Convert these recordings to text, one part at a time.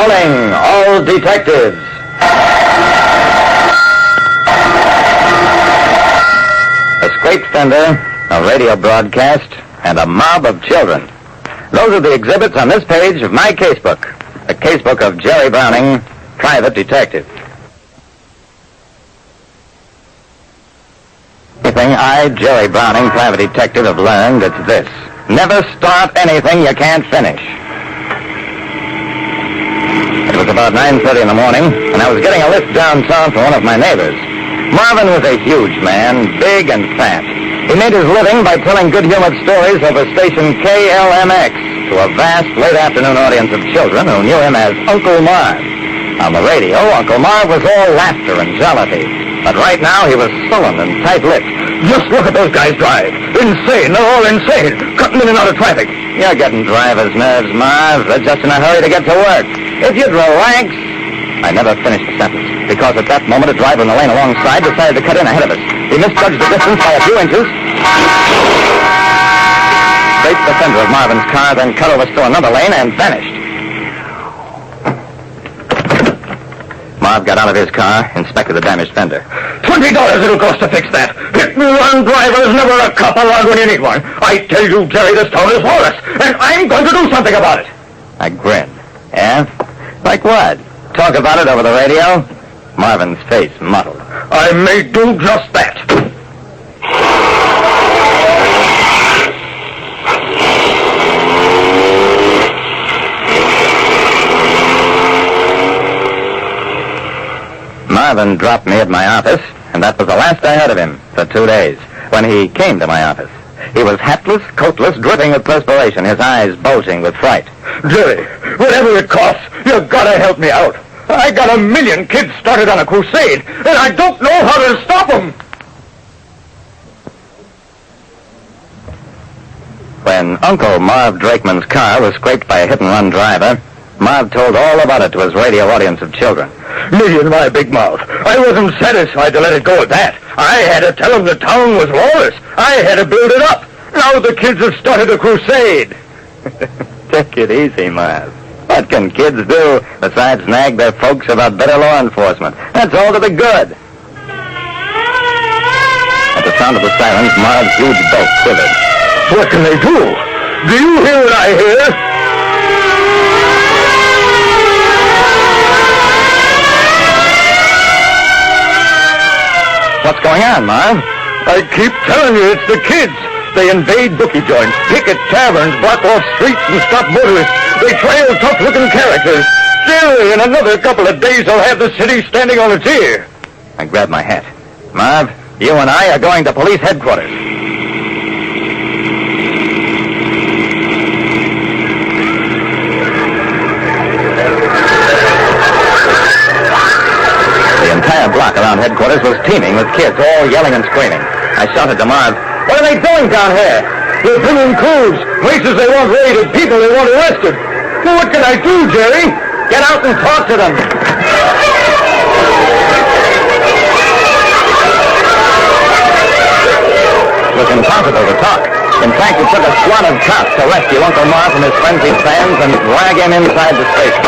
Calling all detectives. A scraped fender, a radio broadcast, and a mob of children. Those are the exhibits on this page of my casebook. The casebook of Jerry Browning, private detective. Anything I, Jerry Browning, private detective, have learned, it's this. Never start anything you can't finish. It was about 9:30 in the morning, and I was getting a lift downtown from one of my neighbors. Marvin was a huge man, big and fat. He made his living by telling good-humored stories over station KLMX to a vast late-afternoon audience of children who knew him as Uncle Marv. On the radio, Uncle Marv was all laughter and jollity. But right now, he was sullen and tight-lipped. Just look at those guys drive. Insane. They're all insane. Cutting in and out of traffic. You're getting driver's nerves, Marv. They're just in a hurry to get to work. If you'd relax... I never finished the sentence, because at that moment a driver in the lane alongside decided to cut in ahead of us. He misjudged the distance by a few inches. Scraped the fender of Marvin's car, then cut over to another lane and vanished. Marv got out of his car, inspected the damaged fender. $20 it'll cost to fix that. Hit-and-run drivers never a cop around when you need one. I tell you, Jerry, this town is lawless, and I'm going to do something about it. I grinned. Yeah? Like what? Talk about it over the radio? Marvin's face muttled. I may do just that. Marvin dropped me at my office, and that was the last I heard of him for 2 days, when he came to my office. He was hatless, coatless, dripping with perspiration, his eyes bulging with fright. Jerry, whatever it costs, you've got to help me out. I got 1 million kids started on a crusade, and I don't know how to stop them. When Uncle Marv Drakeman's car was scraped by a hit-and-run driver, Marv told all about it to his radio audience of children. Me and my big mouth. I wasn't satisfied to let it go at that. I had to tell them the town was lawless. I had to build it up. Now the kids have started a crusade. Take it easy, Marv. What can kids do besides nag their folks about better law enforcement? That's all to the good. At the sound of the sirens, Marv's huge belt quivered. What can they do? Do you hear what I hear? What's going on, Marv? I keep telling you, it's the kids. They invade bookie joints, picket taverns, block off streets, and stop motorists. They trail tough-looking characters. Still, in another couple of days, I'll have the city standing on its ear. I grabbed my hat. Marv, you and I are going to police headquarters. The entire block around headquarters was teeming with kids, all yelling and screaming. I shouted to Marv, "What are they doing down here?" They're bringing crews, places they want raided, people they want arrested. Well, what can I do, Jerry? Get out and talk to them. It was impossible to talk. In fact, it took a squad of cops to rescue Uncle Marv from his frenzied fans and drag him inside the station.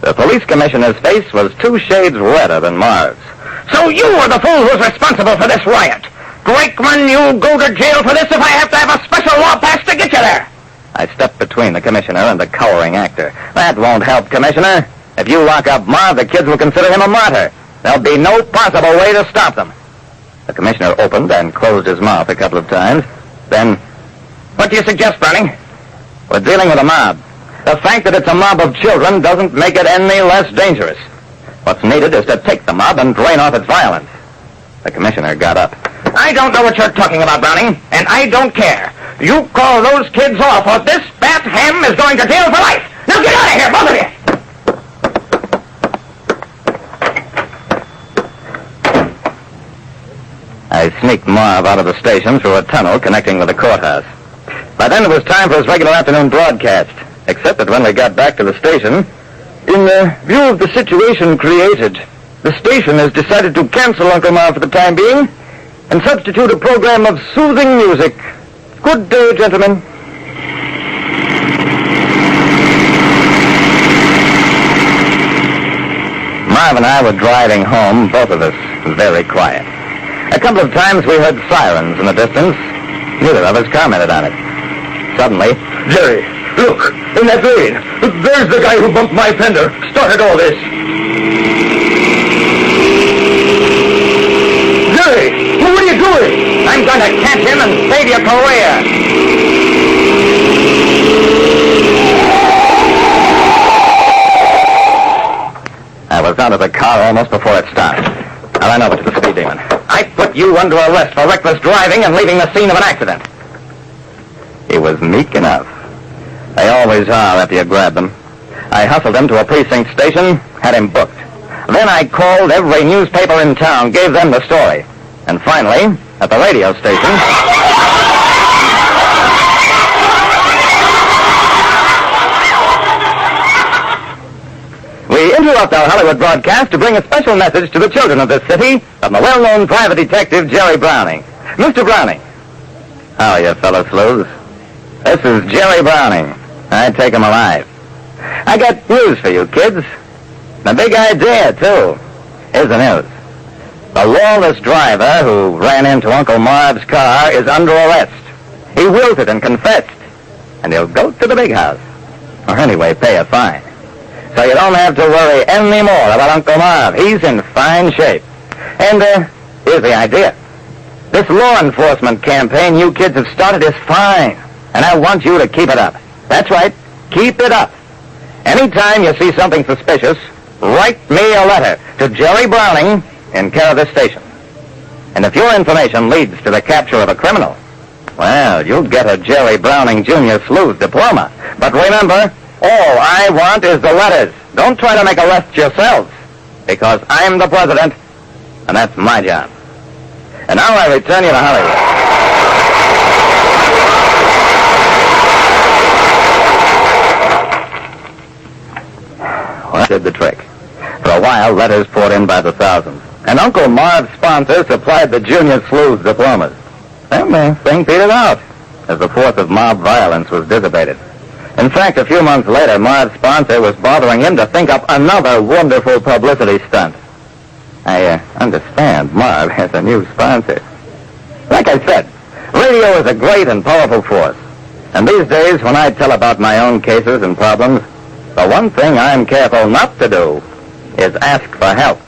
The police commissioner's face was 2 shades redder than Marv's. So you were the fool who's responsible for this riot. Drakeman, you'll go to jail for this if I have to have a special law passed to get you there. I stepped between the commissioner and the cowering actor. That won't help, Commissioner. If you lock up Marv, the kids will consider him a martyr. There'll be no possible way to stop them. The commissioner opened and closed his mouth a couple of times. Then, what do you suggest, Browning? We're dealing with a mob. The fact that it's a mob of children doesn't make it any less dangerous. What's needed is to take the mob and drain off its violence. The commissioner got up. I don't know what you're talking about, Browning, and I don't care. You call those kids off, or this fat ham is going to jail for life. Now get out of here, both of you! I sneaked Marv out of the station through a tunnel connecting with the courthouse. By then it was time for his regular afternoon broadcast, except that when we got back to the station, in view of the situation created, the station has decided to cancel Uncle Marv for the time being and substitute a program of soothing music. Good day, gentlemen. Marv and I were driving home, both of us very quiet. A couple of times we heard sirens in the distance. Neither of us commented on it. Suddenly, Jerry, look, in that lane. There's the guy who bumped my fender, started all this. Jerry, what are you doing? I'm going to catch him and save your career. I was out of the car almost before it stopped. I ran over to the speed demon. I put you under arrest for reckless driving and leaving the scene of an accident. He was meek enough. They always are after you grab them. I hustled him to a precinct station, had him booked. Then I called every newspaper in town, gave them the story. And finally, at the radio station... we interrupt our Hollywood broadcast to bring a special message to the children of this city from the well-known private detective, Jerry Browning. Mr. Browning. How are you, fellow sleuths? This is Jerry Browning. I'd take him alive. I got news for you, kids. A big idea, too. Here's the news. The lawless driver who ran into Uncle Marv's car is under arrest. He wilted and confessed, and he'll go to the big house. Or anyway, pay a fine. So you don't have to worry any more about Uncle Marv. He's in fine shape. And here's the idea. This law enforcement campaign you kids have started is fine, and I want you to keep it up. That's right, keep it up. Anytime you see something suspicious, write me a letter to Jerry Browning in care of this station. And if your information leads to the capture of a criminal, well, you'll get a Jerry Browning Jr. Sleuth diploma. But remember, all I want is the letters. Don't try to make arrests yourselves, because I'm the president, and that's my job. And now I return you to Hollywood. Well, that did the trick. For a while, letters poured in by the thousands, and Uncle Marv's sponsor supplied the junior sleuth diplomas. And the thing petered out as the force of mob violence was dissipated. In fact, a few months later, Marv's sponsor was bothering him to think up another wonderful publicity stunt. I understand Marv has a new sponsor. Like I said, radio is a great and powerful force. And these days, when I tell about my own cases and problems, the one thing I'm careful not to do is ask for help.